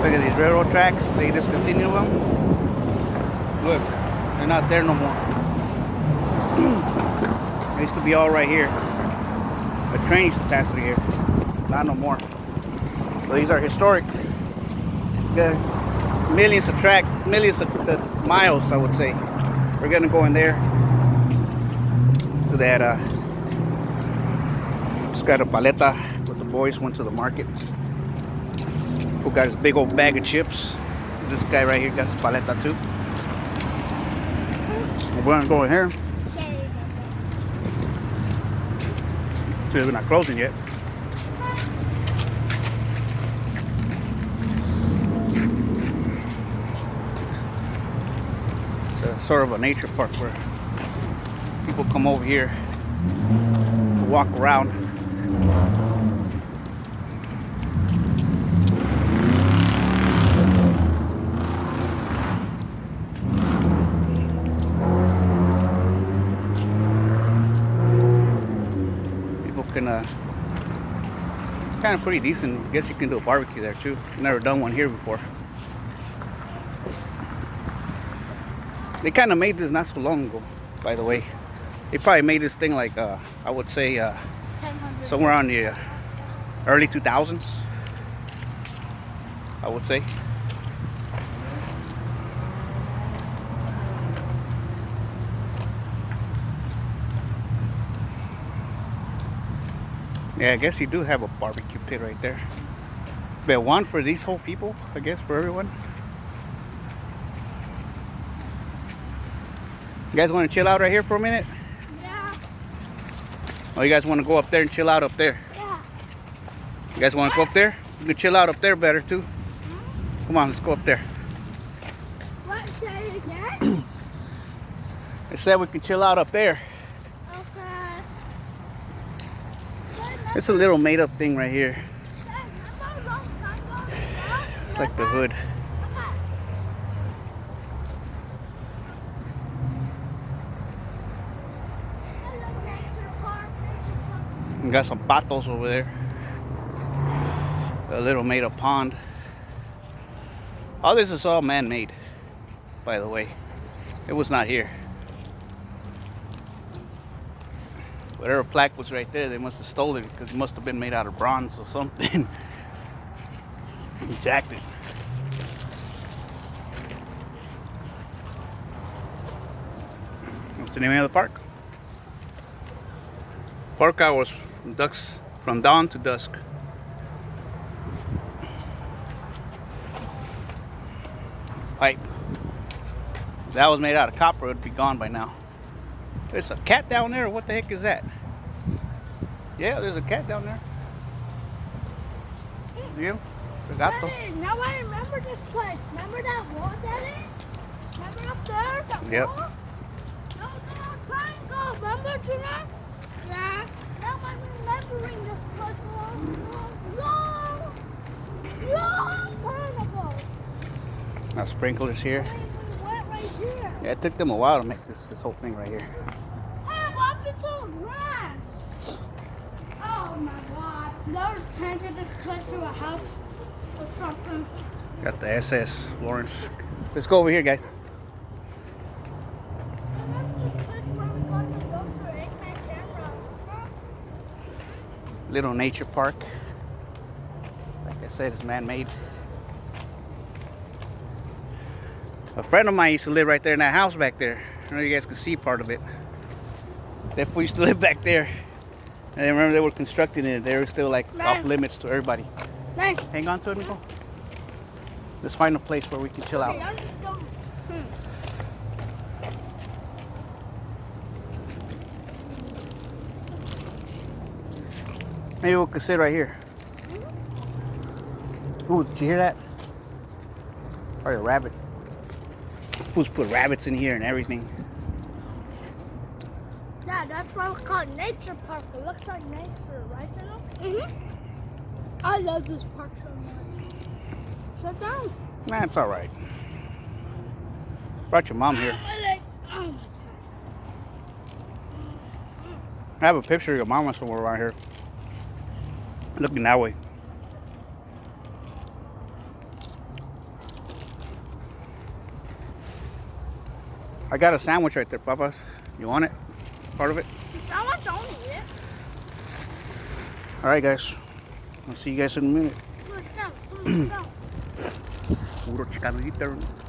Look at these railroad tracks. They discontinued them. Look, they're not there no more. They used to be all right here. A train used to pass through here. Not no more. So these are historic. The millions of miles, I would say. We're gonna go in there to that. Just got a paleta with the boys. Went to the market. Who got his big old bag of chips? This guy right here got some paleta too. We're gonna go in here. See, we're not closing yet. It's a sort of a nature park where people come over here to walk around. Kind of pretty decent. I guess you can do a barbecue there too. Never done one here before. They kind of made this not so long ago, by the way. They probably made this thing like I would say somewhere around the early 2000s, I would say. Yeah, I guess you do have a barbecue pit right there. But one for these whole people, I guess, for everyone. You guys want to chill out right here for a minute? Yeah. Oh, you guys want to go up there and chill out up there? Yeah. You guys want to go up there? You can chill out up there better too. Come on, let's go up there. What? Say it again? I said we can chill out up there. It's a little made up thing right here. It's like the hood. We got some patos over there. A little made up pond. All this is all man-made, by the way. It was not here. Whatever plaque was right there, they must have stolen it because it must have been made out of bronze or something. Jacked it. What's the name of the park? Park hours from dawn to dusk. Pipe. If that was made out of copper, it'd be gone by now. There's a cat down there. What the heck is that? Yeah, there's a cat down there. You? It's a gato. Now I remember this place. Remember that wall, Daddy? Remember up there? That Yep. wall? That was a little triangle. Remember, Tina? Yeah. Now I'm remembering this place long time ago. Now sprinklers here. We went right here. Yeah, it took them a while to make this whole thing right here. Hey, what happened to the grass? Oh my God. They're changing this place to a house or something. Got the SS Lawrence. Let's go over here, guys. Little nature park. Like I said, it's man-made. A friend of mine used to live right there in that house back there. I don't know if you guys can see part of it. That fool used to live back there. And I remember they were constructing it. They were still like off limits to everybody. Nice. Hang on to it, Nico. Let's find a place where we can chill out. Maybe we could sit right here. Ooh, did you hear that? Probably a rabbit. Who's put rabbits in here and everything? Yeah, that's why we call it nature park. It looks like nature, right, Jenna? I love this park so much. Sit down. Nah, it's all right. Brought your mom here. Oh my God. I have a picture of your mama somewhere around here. Looking that way. I got a sandwich right there, papas. You want it? Part of it? How much only it? All right, guys. I'll see you guys in a minute. Come on, Puro chicanito.